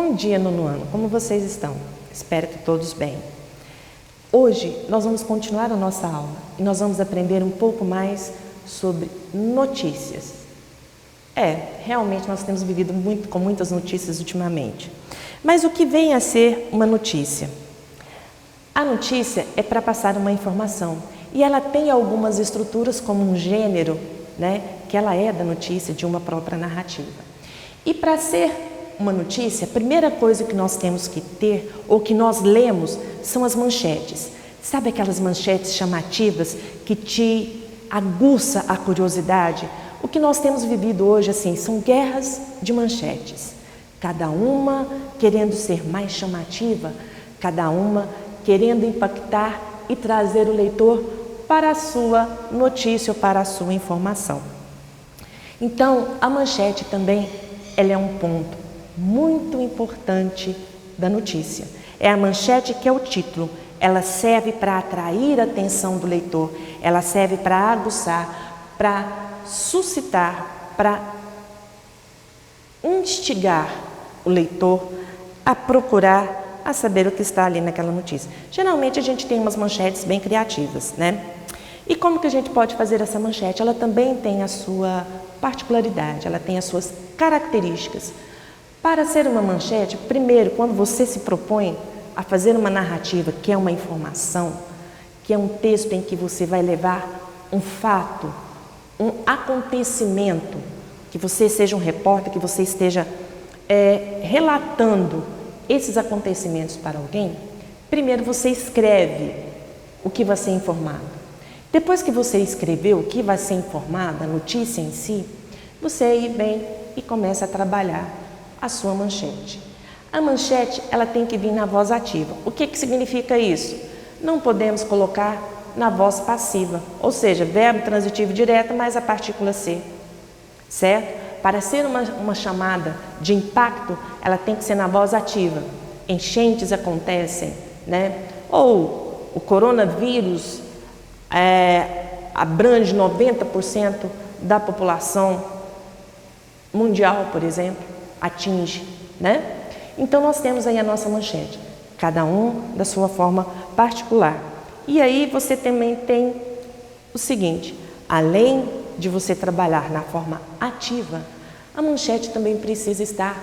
Bom dia, nono ano. Como vocês estão? Espero que todos bem. Hoje nós vamos continuar a nossa aula e nós vamos aprender um pouco mais sobre notícias. Realmente nós temos vivido com muitas notícias ultimamente. Mas o que vem a ser uma notícia? A notícia é para passar uma informação e ela tem algumas estruturas como um gênero, que ela é da notícia, de uma própria narrativa. E para ser uma notícia, a primeira coisa que nós temos que ter, ou que nós lemos, são as manchetes. Sabe aquelas manchetes chamativas que te aguça a curiosidade? O que nós temos vivido hoje, são guerras de manchetes. Cada uma querendo ser mais chamativa, cada uma querendo impactar e trazer o leitor para a sua notícia ou para a sua informação. Então, a manchete também, ela é um ponto muito importante da notícia. É a manchete que é o título. Ela serve para atrair a atenção do leitor, ela serve para aguçar, para suscitar, para instigar o leitor a procurar, a saber o que está ali naquela notícia. Geralmente a gente tem umas manchetes bem criativas, E como que a gente pode fazer essa manchete? Ela também tem a sua particularidade, ela tem as suas características. Para ser uma manchete, primeiro, quando você se propõe a fazer uma narrativa, que é uma informação, que é um texto em que você vai levar um fato, um acontecimento, que você seja um repórter, que você esteja relatando esses acontecimentos para alguém, primeiro você escreve o que vai ser informado. Depois que você escreveu o que vai ser informado, a notícia em si, você aí vem e começa a trabalhar a sua manchete. A manchete, ela tem que vir na voz ativa. O que significa isso? Não podemos colocar na voz passiva, ou seja, verbo transitivo direto mais a partícula ser, certo? Para ser uma chamada de impacto, ela tem que ser na voz ativa. Enchentes acontecem, Ou o coronavírus abrange 90% da população mundial, por exemplo, atinge, Então nós temos aí a nossa manchete, cada um da sua forma particular. E aí você também tem o seguinte, além de você trabalhar na forma ativa, a manchete também precisa estar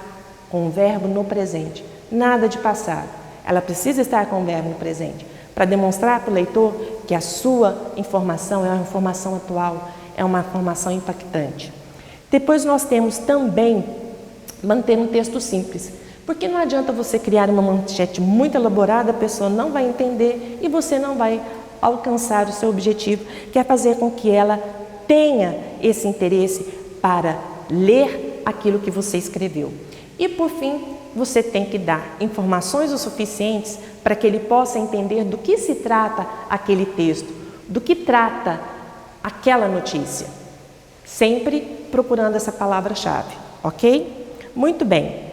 com o verbo no presente, nada de passado. Ela precisa estar com o verbo no presente, para demonstrar para o leitor que a sua informação é uma informação atual, é uma informação impactante. Depois nós temos também manter um texto simples, porque não adianta você criar uma manchete muito elaborada, a pessoa não vai entender e você não vai alcançar o seu objetivo, que é fazer com que ela tenha esse interesse para ler aquilo que você escreveu. E por fim, você tem que dar informações o suficientes para que ele possa entender do que se trata aquele texto, do que trata aquela notícia, sempre procurando essa palavra-chave, ok? Muito bem.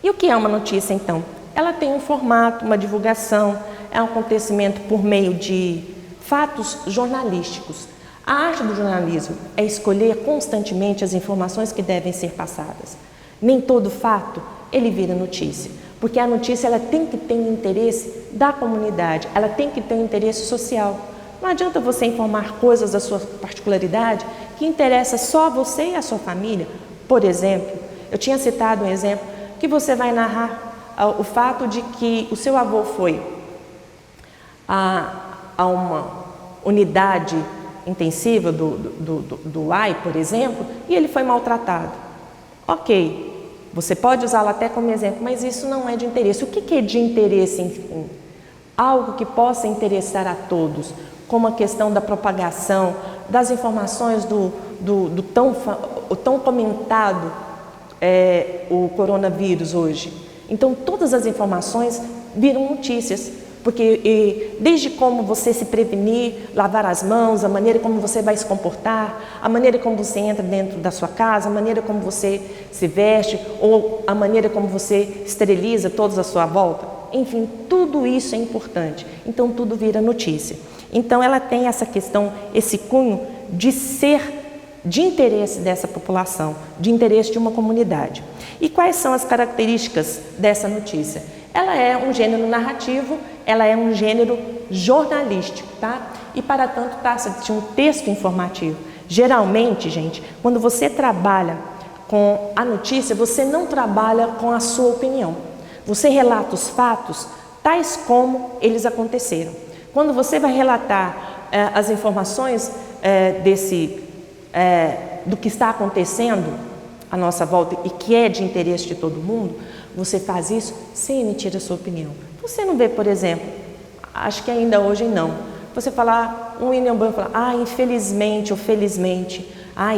E o que é uma notícia, então? Ela tem um formato, uma divulgação, é um acontecimento por meio de fatos jornalísticos. A arte do jornalismo é escolher constantemente as informações que devem ser passadas. Nem todo fato, ele vira notícia, porque a notícia ela tem que ter um interesse da comunidade, ela tem que ter um interesse social. Não adianta você informar coisas da sua particularidade que interessa só a você e a sua família. Por exemplo, eu tinha citado um exemplo que você vai narrar o fato de que o seu avô foi a uma unidade intensiva do AI, por exemplo, e ele foi maltratado. Ok, você pode usá-lo até como exemplo, mas isso não é de interesse. O que é de interesse, enfim? Algo que possa interessar a todos, como a questão da propagação, das informações do tão comentado o coronavírus hoje. Então, todas as informações viram notícias, porque desde como você se prevenir, lavar as mãos, a maneira como você vai se comportar, a maneira como você entra dentro da sua casa, a maneira como você se veste, ou a maneira como você esteriliza todos à sua volta. Enfim, tudo isso é importante. Então, tudo vira notícia. Então, ela tem essa questão, esse cunho de ser de interesse dessa população, de interesse de uma comunidade. E quais são as características dessa notícia? Ela é um gênero narrativo, ela é um gênero jornalístico, tá? E para tanto trata-se de um texto informativo. Geralmente, gente, quando você trabalha com a notícia, você não trabalha com a sua opinião. Você relata os fatos tais como eles aconteceram. Quando você vai relatar as informações do que está acontecendo à nossa volta e que é de interesse de todo mundo, você faz isso sem emitir a sua opinião. Você não vê, por exemplo, acho que ainda hoje não, você falar, um William Bonner falar, infelizmente ou felizmente,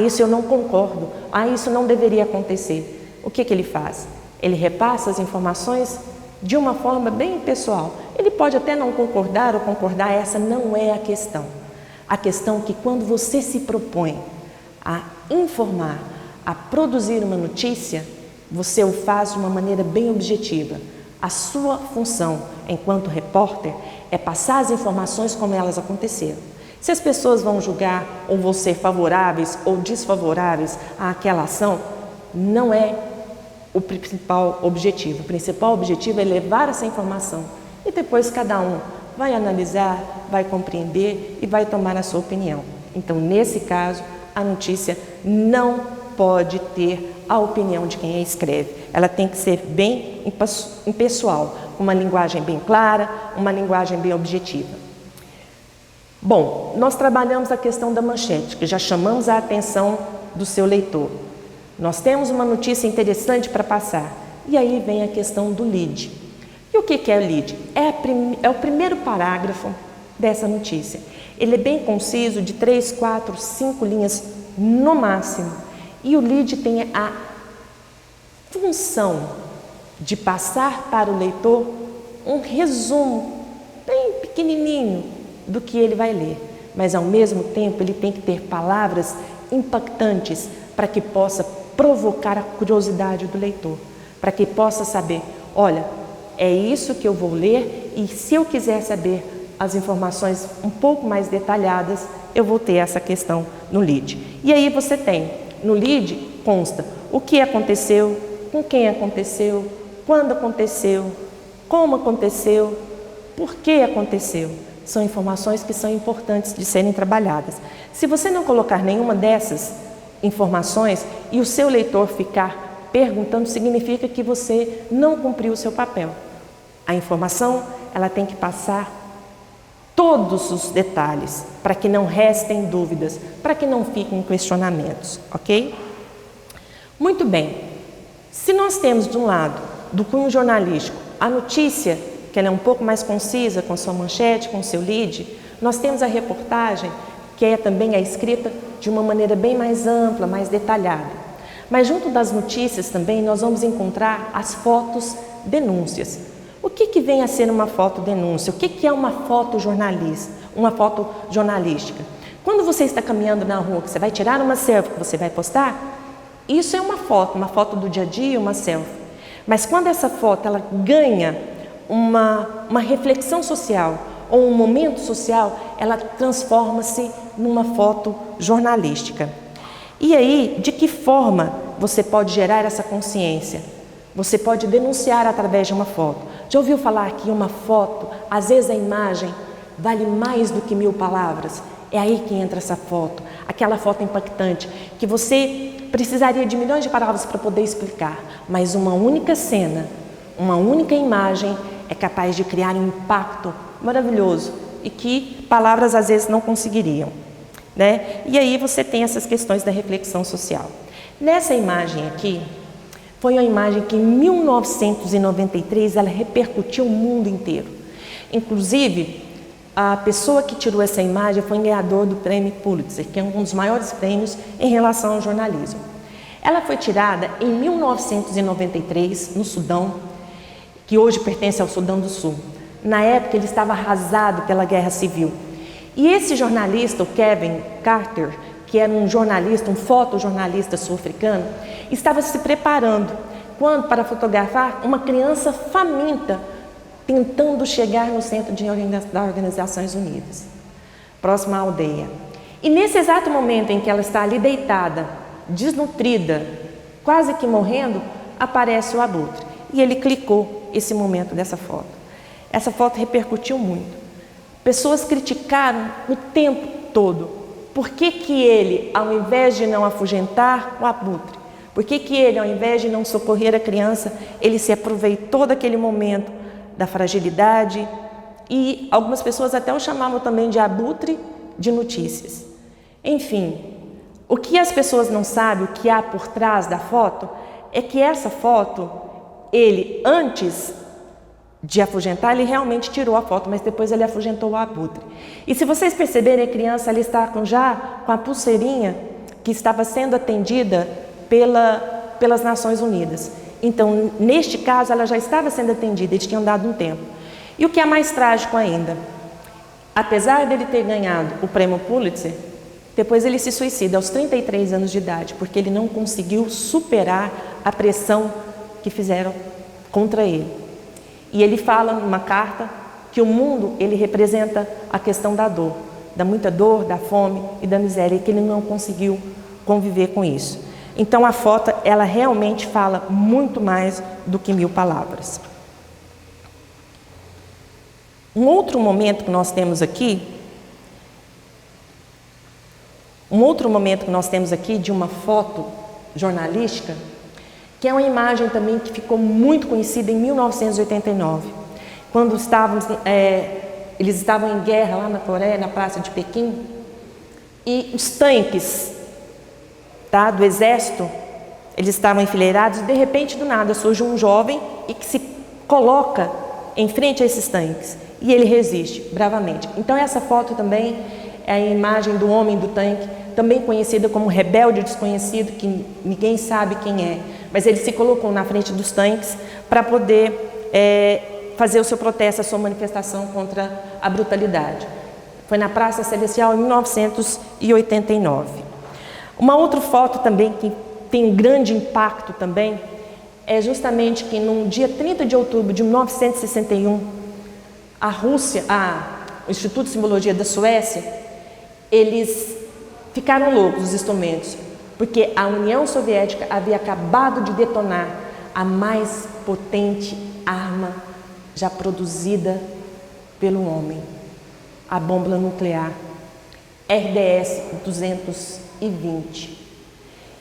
isso eu não concordo, isso não deveria acontecer. O que ele faz? Ele repassa as informações de uma forma bem pessoal. Ele pode até não concordar ou concordar, essa não é a questão. A questão é que quando você se propõe a informar, a produzir uma notícia, você o faz de uma maneira bem objetiva. A sua função, enquanto repórter, é passar as informações como elas aconteceram. Se as pessoas vão julgar ou vão ser favoráveis ou desfavoráveis àquela ação, não é o principal objetivo. O principal objetivo é levar essa informação e depois cada um vai analisar, vai compreender e vai tomar a sua opinião. Então, nesse caso, a notícia não pode ter a opinião de quem a escreve. Ela tem que ser bem impessoal, uma linguagem bem clara, uma linguagem bem objetiva. Bom, nós trabalhamos a questão da manchete, que já chamamos a atenção do seu leitor. Nós temos uma notícia interessante para passar. E aí vem a questão do lead. E o que é o lead? É o primeiro parágrafo dessa notícia. Ele é bem conciso, de 3, 4, 5 linhas no máximo. E o lead tem a função de passar para o leitor um resumo bem pequenininho do que ele vai ler. Mas, ao mesmo tempo, ele tem que ter palavras impactantes para que possa provocar a curiosidade do leitor, para que possa saber, olha, é isso que eu vou ler e se eu quiser saber as informações um pouco mais detalhadas, eu vou ter essa questão no lead. E aí você tem, no lead consta o que aconteceu, com quem aconteceu, quando aconteceu, como aconteceu, por que aconteceu. São informações que são importantes de serem trabalhadas. Se você não colocar nenhuma dessas informações e o seu leitor ficar perguntando, significa que você não cumpriu o seu papel. A informação, ela tem que passar todos os detalhes, para que não restem dúvidas, para que não fiquem questionamentos, ok? Muito bem, se nós temos de um lado, do cunho jornalístico, a notícia, que ela é um pouco mais concisa, com sua manchete, com seu lead, nós temos a reportagem, que é também a escrita de uma maneira bem mais ampla, mais detalhada. Mas junto das notícias também nós vamos encontrar as fotos denúncias. O que vem a ser uma foto denúncia? O que é uma foto jornalista? Uma foto jornalística? Quando você está caminhando na rua, que você vai tirar uma selfie que você vai postar, isso é uma foto do dia a dia, uma selfie. Mas quando essa foto ela ganha uma reflexão social ou um momento social, ela transforma-se numa foto jornalística. E aí, de que forma você pode gerar essa consciência? Você pode denunciar através de uma foto. Já ouviu falar que uma foto, às vezes a imagem, vale mais do que 1000 palavras? É aí que entra essa foto, aquela foto impactante, que você precisaria de milhões de palavras para poder explicar, mas uma única cena, uma única imagem é capaz de criar um impacto maravilhoso e que palavras às vezes não conseguiriam, né? E aí você tem essas questões da reflexão social. Nessa imagem aqui, foi uma imagem que em 1993 ela repercutiu o mundo inteiro. Inclusive, a pessoa que tirou essa imagem foi ganhador do prêmio Pulitzer, que é um dos maiores prêmios em relação ao jornalismo. Ela foi tirada em 1993 no Sudão, que hoje pertence ao Sudão do Sul. Na época ele estava arrasado pela guerra civil. E esse jornalista, o Kevin Carter, que era um jornalista, um fotojornalista sul-africano, estava se preparando para fotografar uma criança faminta tentando chegar no centro das Organizações Unidas, próximo à aldeia. E nesse exato momento em que ela está ali deitada, desnutrida, quase que morrendo, aparece o abutre. E ele clicou esse momento dessa foto. Essa foto repercutiu muito. Pessoas criticaram o tempo todo. Por que que ele, ao invés de não afugentar o abutre, por que que ele, ao invés de não socorrer a criança, ele se aproveitou daquele momento da fragilidade, e algumas pessoas até o chamavam também de abutre de notícias. Enfim, o que as pessoas não sabem, o que há por trás da foto, é que essa foto, ele, antes de afugentar, ele realmente tirou a foto, mas depois ele afugentou o abutre. E se vocês perceberem, a criança ali está já com a pulseirinha que estava sendo atendida pelas Nações Unidas. Então, neste caso, ela já estava sendo atendida, eles tinham dado um tempo. E o que é mais trágico ainda, apesar dele ter ganhado o prêmio Pulitzer, depois ele se suicida aos 33 anos de idade, porque ele não conseguiu superar a pressão que fizeram contra ele. E ele fala numa carta que o mundo, ele representa a questão da dor, da muita dor, da fome e da miséria, e que ele não conseguiu conviver com isso. Então a foto, ela realmente fala muito mais do que 1000 palavras. Um outro momento que nós temos aqui, de uma foto jornalística, que é uma imagem também que ficou muito conhecida em 1989, quando eles estavam em guerra lá na Coreia, na praça de Pequim, e os tanques do exército, eles estavam enfileirados, e de repente, do nada, surge um jovem e que se coloca em frente a esses tanques, e ele resiste bravamente. Então essa foto também é a imagem do homem do tanque, também conhecida como rebelde desconhecido, que ninguém sabe quem é, mas ele se colocou na frente dos tanques para poder fazer o seu protesto, a sua manifestação contra a brutalidade. Foi na Praça Celestial em 1989. Uma outra foto também que tem um grande impacto também é justamente que no dia 30 de outubro de 1961, a Rússia, o Instituto de Sismologia da Suécia, eles ficaram loucos, os instrumentos, porque a União Soviética havia acabado de detonar a mais potente arma já produzida pelo homem, a bomba nuclear, RDS-220.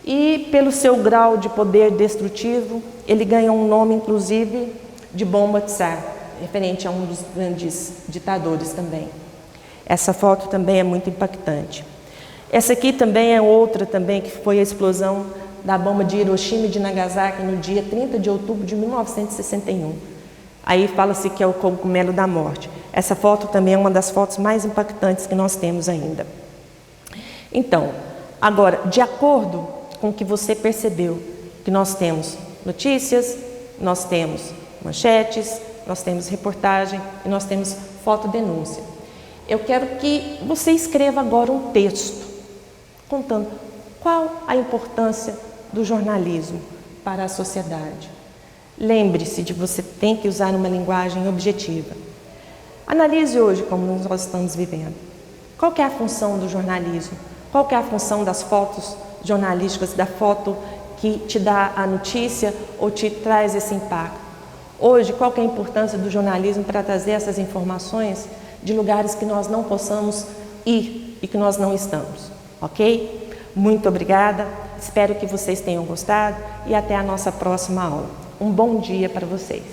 E pelo seu grau de poder destrutivo, ele ganhou um nome, inclusive, de bomba tsar, referente a um dos grandes ditadores também. Essa foto também é muito impactante. Essa aqui também é outra também, que foi a explosão da bomba de Hiroshima e de Nagasaki no dia 30 de outubro de 1961. Aí fala-se que é o cogumelo da morte. Essa foto também é uma das fotos mais impactantes que nós temos ainda. Então, agora, de acordo com o que você percebeu, que nós temos notícias, nós temos manchetes, nós temos reportagem e nós temos fotodenúncia. Eu quero que você escreva agora um texto contando qual a importância do jornalismo para a sociedade. Lembre-se de você tem que usar uma linguagem objetiva. Analise hoje como nós estamos vivendo. Qual que é a função do jornalismo? Qual que é a função das fotos jornalísticas, da foto que te dá a notícia ou te traz esse impacto? Hoje, qual que é a importância do jornalismo para trazer essas informações de lugares que nós não possamos ir e que nós não estamos, ok? Muito obrigada, espero que vocês tenham gostado e até a nossa próxima aula. Um bom dia para vocês.